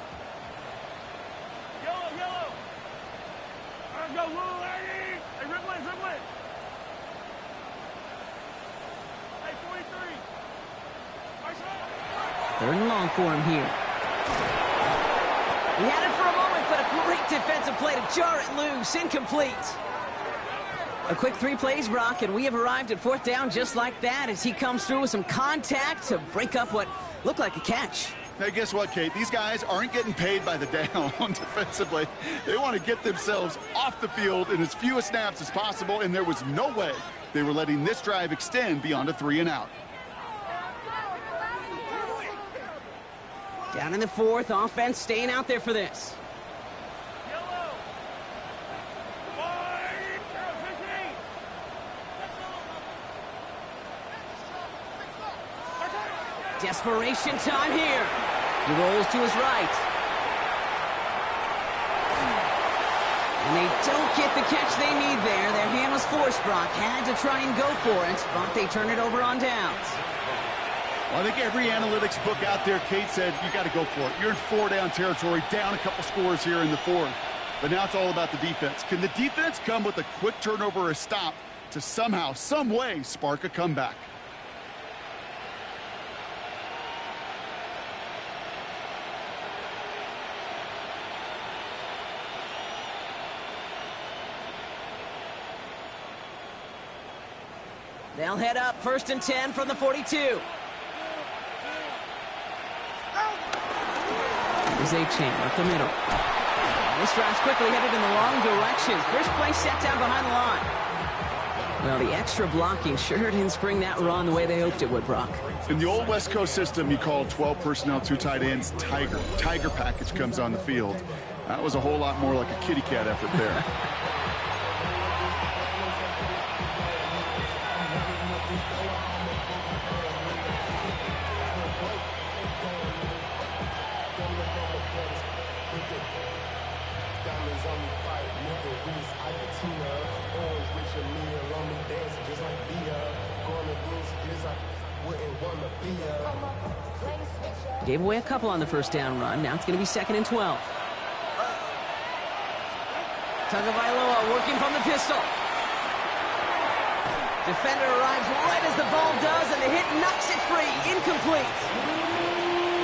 Yellow. Go, Hey, Ridley. Hey, 43. 3rd and long for him here. He had it for a moment but a great defensive play to jar it loose. Incomplete. A quick 3 plays, Brock, and we have arrived at 4th down just like that as he comes through with some contact to break up what looked like a catch. Hey, guess what, Kate? These guys aren't getting paid by the down defensively. They want to get themselves off the field in as few snaps as possible, and there was no way they were letting this drive extend beyond a 3-and-out. Down in the 4th, offense staying out there for this. Desperation time here. He rolls to his right. And they don't get the catch they need there. Their hand was forced, Brock. Had to try and go for it, but they turn it over on downs. Well, I think every analytics book out there, Kate said, you got to go for it. You're in 4-down territory, down a couple scores here in the 4th. But now it's all about the defense. Can the defense come with a quick turnover or a stop to somehow, some way, spark a comeback? They'll head up 1st and 10 from the 42. Here's A-Chain up the middle. This drive's quickly headed in the wrong direction. First play set down behind the line. Well, the extra blocking sure didn't spring that run the way they hoped it would, Brock. In the old West Coast system, you call 12 personnel, 2 tight ends, Tiger. Tiger package comes on the field. That was a whole lot more like a kitty cat effort there. Gave away a couple on the 1st down run. Now it's going to be 2nd and 12. Tagovailoa working from the pistol. Defender arrives right as the ball does, and the hit knocks it free. Incomplete.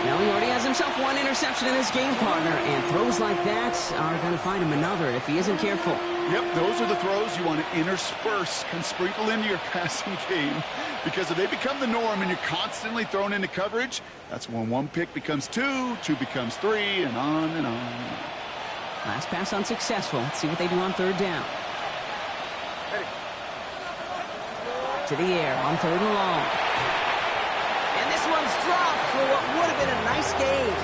Now he already has himself 1 interception in this game, partner, and throws like that are going to find him another if he isn't careful. Yep, those are the throws you want to intersperse and sprinkle into your passing game, because if they become the norm and you're constantly thrown into coverage, that's when 1 pick becomes 2, 2 becomes 3, and on and on. Last pass unsuccessful. Let's see what they do on 3rd down. To the air on 3rd and long. And this one's dropped for what would have been a nice gain.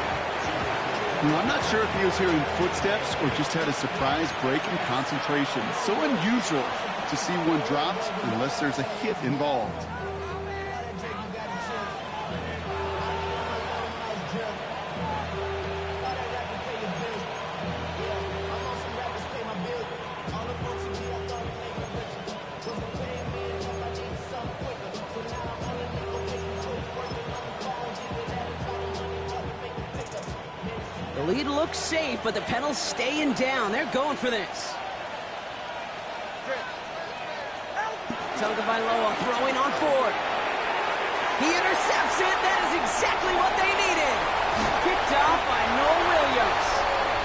Well, I'm not sure if he was hearing footsteps or just had a surprise break in concentration. So unusual to see one dropped unless there's a hit involved. The lead looks safe, but the Pedals staying down. They're going for this. Tagovailoa throwing on 4th. He intercepts it. That is exactly what they needed. Picked off by Noah Williams.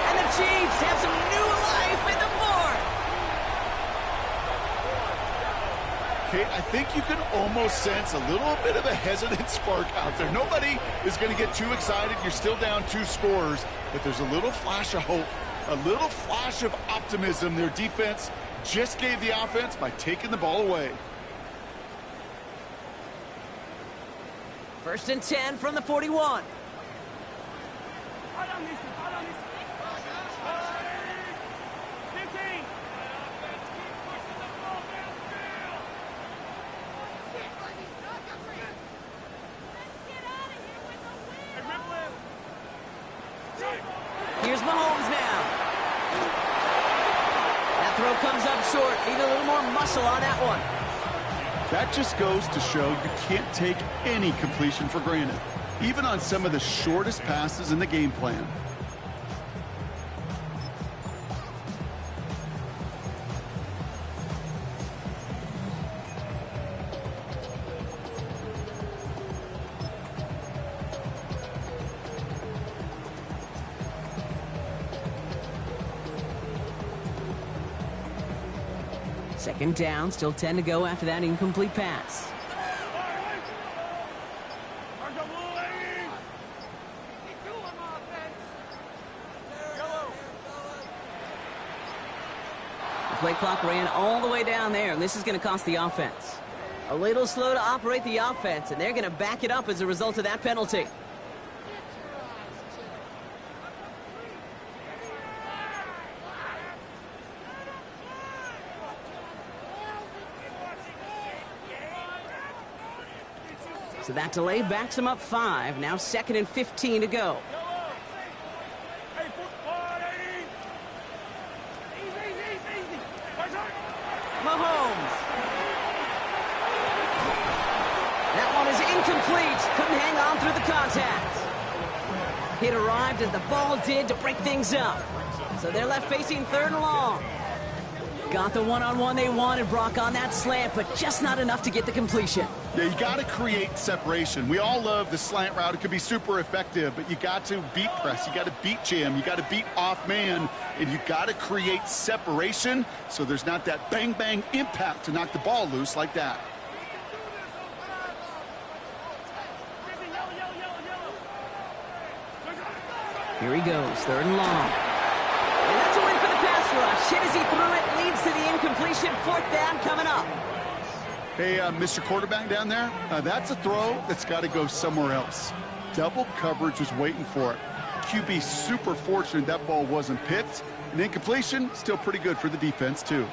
And the Chiefs have some new life in the 4th. Kate, I think you can almost sense a little bit of a hesitant spark out there. Nobody is going to get too excited. You're still down 2 scores, but there's a little flash of hope, a little flash of optimism. Their defense just gave the offense by taking the ball away. 1st and 10 from the 41. Here's Mahomes now. That throw comes up short. Need a little more muscle on that one. That just goes to show you can't take any completion for granted, even on some of the shortest passes in the game plan. Second down, still 10 to go after that incomplete pass. The play clock ran all the way down there, and this is going to cost the offense. A little slow to operate the offense, and they're going to back it up as a result of that penalty. So that delay backs them up 5. Now 2nd and 15 to go. Mahomes. That one is incomplete. Couldn't hang on through the contact. It arrived as the ball did to break things up. So they're left facing 3rd and long. Got the one-on-one they wanted, Brock, on that slant, but just not enough to get the completion. Yeah, you got to create separation. We all love the slant route. It could be super effective, but you got to beat press. You got to beat jam. You got to beat off man, and you got to create separation so there's not that bang-bang impact to knock the ball loose like that. Here he goes, 3rd and long. And that's a win for the pass rush. Hit as he threw it, leads to the incompletion. 4th down coming up. Hey, Mr. Quarterback down there, that's a throw that's got to go somewhere else. Double coverage was waiting for it. QB super fortunate that ball wasn't picked. An incompletion, still pretty good for the defense, too.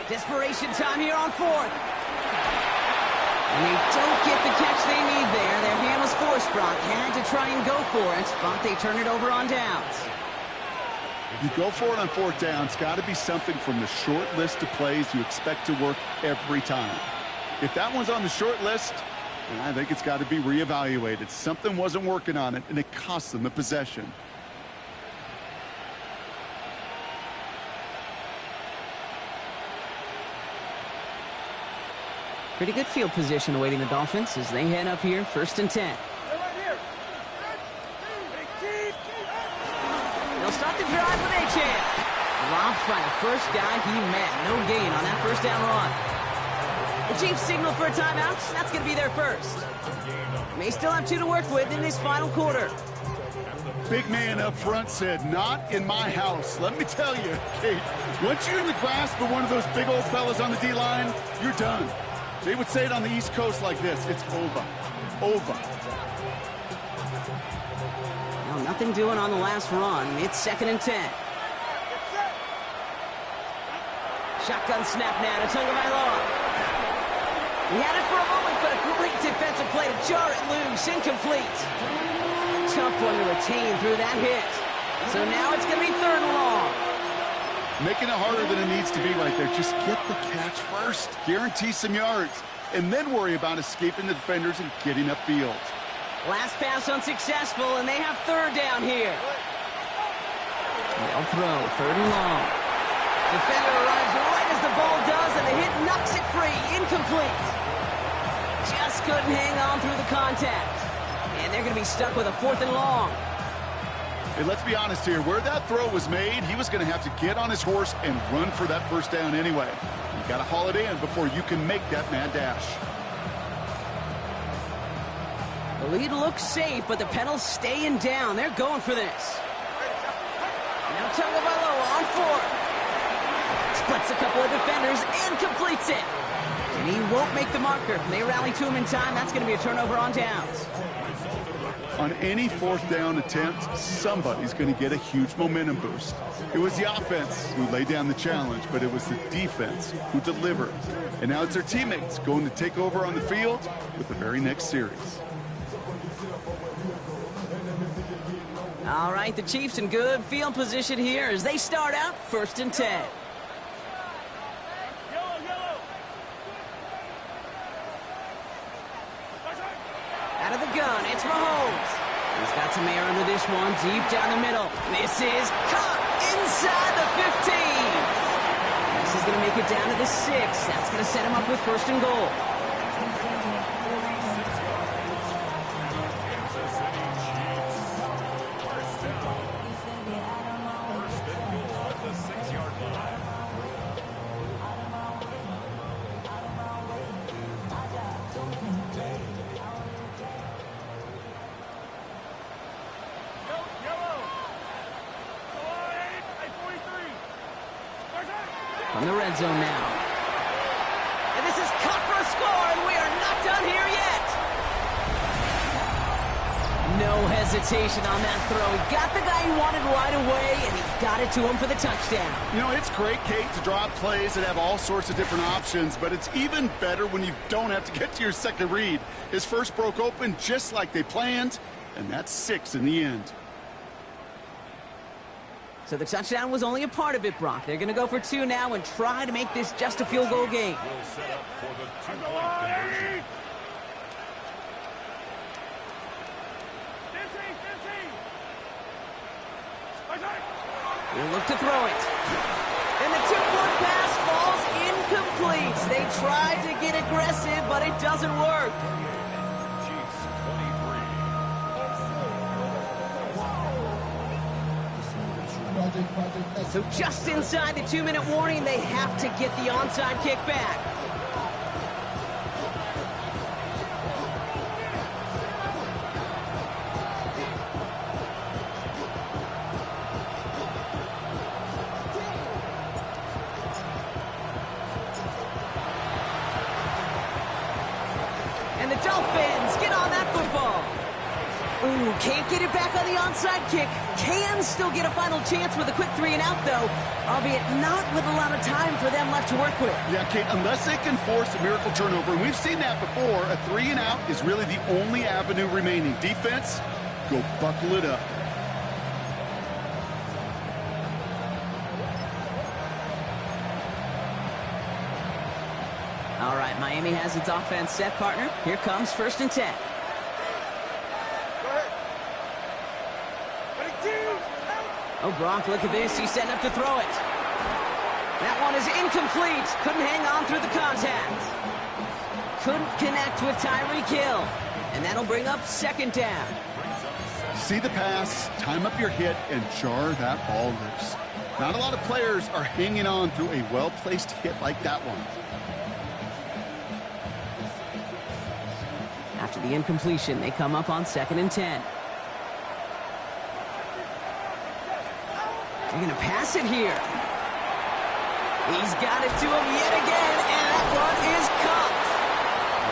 Desperation time here on 4th. And they don't get the catch they need there. Their hand was forced, Brock. Had to try and go for it, but they turn it over on downs. You go for it on 4th down. It's got to be something from the short list of plays you expect to work every time. If that one's on the short list, I think it's got to be reevaluated. Something wasn't working on it, and it cost them the possession. Pretty good field position awaiting the Dolphins as they head up here, 1st and 10. They'll start the drive with A-Chan. Dropped by the first guy he met. No gain on that 1st down run. The Chiefs signal for a timeout. That's going to be their first. May still have 2 to work with in this final quarter. Big man up front said, "Not in my house." Let me tell you, Kate, once you're in the grasp of one of those big old fellas on the D-line, you're done. They would say it on the East Coast like this: it's over. Over. Well, nothing doing on the last run. It's 2nd and 10. Shotgun snap now to Tagovailoa. He had it for a moment, but a great defensive play to jar it loose. Incomplete. Tough one to retain through that hit. So now it's going to be 3rd and long. Making it harder than it needs to be right there. Just get the catch first. Guarantee some yards. And then worry about escaping the defenders and getting upfield. Last pass unsuccessful, and they have 3rd down here. They'll throw, 3rd and long. Defender arrives right as the ball does, and the hit knocks it free. Incomplete. Just couldn't hang on through the contact. And they're going to be stuck with a 4th and long. And let's be honest here, where that throw was made, he was going to have to get on his horse and run for that 1st down anyway. You got to haul it in before you can make that mad dash. The lead looks safe, but the pedals staying down. They're going for this. Now Tagovailoa on 4th. Splits a couple of defenders and completes it. And he won't make the marker. They rally to him in time. That's going to be a turnover on downs. On any 4th down attempt, somebody's going to get a huge momentum boost. It was the offense who laid down the challenge, but it was the defense who delivered. And now it's their teammates going to take over on the field with the very next series. All right, the Chiefs in good field position here as they start out 1st and 10. Out of the gun, it's Mahomes. He's got some air under this one, deep down the middle. This is caught inside the 15. This is going to make it down to the 6. That's going to set him up with 1st and goal. From the red zone now. And this is cut for a score, and we are not done here yet. No hesitation on that throw. He got the guy he wanted right away, and he got it to him for the touchdown. You know, it's great, Kate, to draw up plays that have all sorts of different options, but it's even better when you don't have to get to your second read. His first broke open just like they planned, and that's 6 in the end. So the touchdown was only a part of it, Brock. They're going to go for 2 now and try to make this just a field goal game. Will set up for the 2-point conversion. He'll look to throw it. And the 2-point pass falls incomplete. They tried to get aggressive, but it doesn't work. Chiefs 23. So just inside the 2-minute warning, they have to get the onside kick back. And the Dolphins get on that football. Ooh, can't get it back on the onside kick. Can still get a final chance with a quick 3-and-out, though, albeit not with a lot of time for them left to work with. Yeah, Kate, unless they can force a miracle turnover, and we've seen that before, a 3-and-out is really the only avenue remaining. Defense, go buckle it up. All right, Miami has its offense set, partner. Here comes 1st and 10. Oh, Brock, look at this. He's setting up to throw it. That one is incomplete. Couldn't hang on through the contact. Couldn't connect with Tyreek Hill. And that'll bring up 2nd down. See the pass, time up your hit, and jar that ball loose. Not a lot of players are hanging on through a well-placed hit like that one. After the incompletion, they come up on 2nd and 10. They're going to pass it here. He's got it to him yet again, and that one is caught.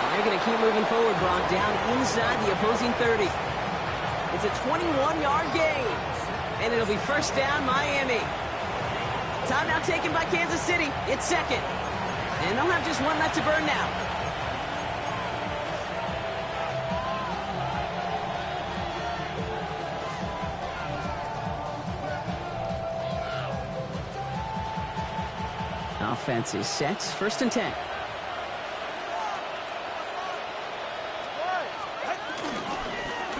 And they're going to keep moving forward, Brock, down inside the opposing 30. It's a 21-yard gain, and it'll be 1st down, Miami. Timeout taken by Kansas City. It's 2nd, and they'll have just 1 left to burn now. Offense is set. 1st and 10.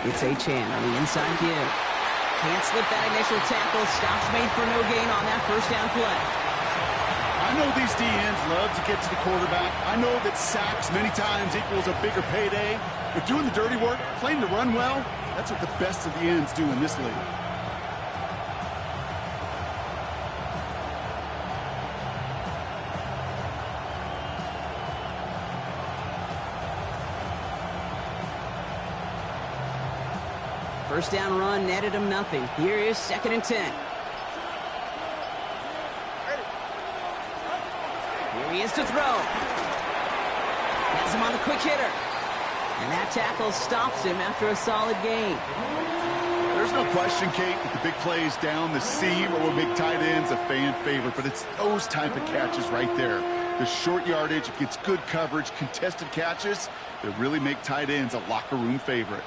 It's Achane on the inside give. Can't slip that initial tackle. Stops made for no gain on that 1st down play. I know these DNs love to get to the quarterback. I know that sacks many times equals a bigger payday. But doing the dirty work, playing the run well, that's what the best of the ends do in this league. First down run netted him nothing. Here is 2nd and 10. Here he is to throw. Has him on the quick hitter. And that tackle stops him after a solid gain. There's no question, Kate, that the big plays down the seam or big tight ends a fan favorite, but it's those type of catches right there. The short yardage, it gets good coverage, contested catches that really make tight ends a locker room favorite.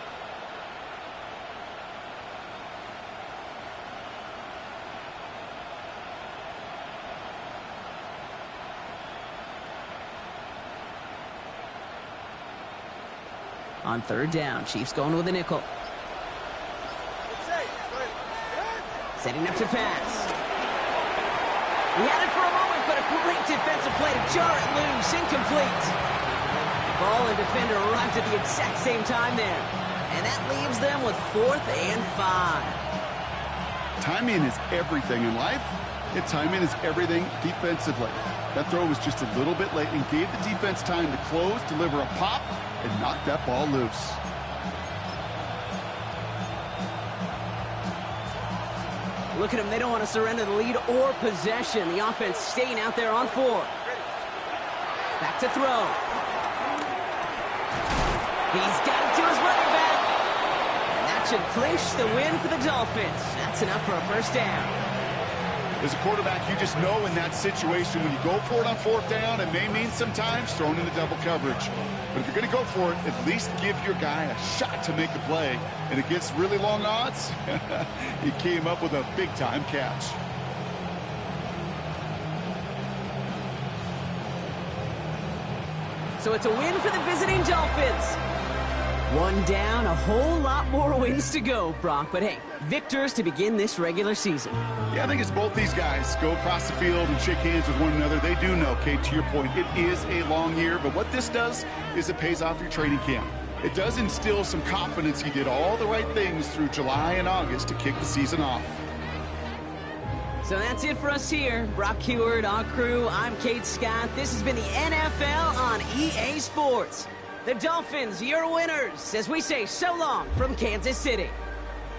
On 3rd down, Chiefs going with a nickel. Setting up to pass. He had it for a moment, but a great defensive play to jar it loose. Incomplete. Ball and defender arrived at the exact same time there. And that leaves them with 4th and 5. Timing is everything in life, and timing is everything defensively. That throw was just a little bit late and gave the defense time to close, deliver a pop, and knock that ball loose. Look at them. They don't want to surrender the lead or possession. The offense staying out there on 4. Back to throw. He's got it to his running back. And that should clinch the win for the Dolphins. That's enough for a first down. As a quarterback, you just know in that situation when you go for it on 4th down, it may mean sometimes throwing into double coverage. But if you're going to go for it, at least give your guy a shot to make the play. And against really long odds, he came up with a big-time catch. So it's a win for the visiting Dolphins. 1 down, a whole lot more wins to go, Brock. But hey, victors to begin this regular season. Yeah, I think it's both these guys go across the field and shake hands with one another. They do know, Kate, to your point, it is a long year. But what this does is it pays off your training camp. It does instill some confidence he did all the right things through July and August to kick the season off. So that's it for us here. Brock Heward, our crew, I'm Kate Scott. This has been the NFL on EA Sports. The Dolphins, your winners, as we say so long from Kansas City.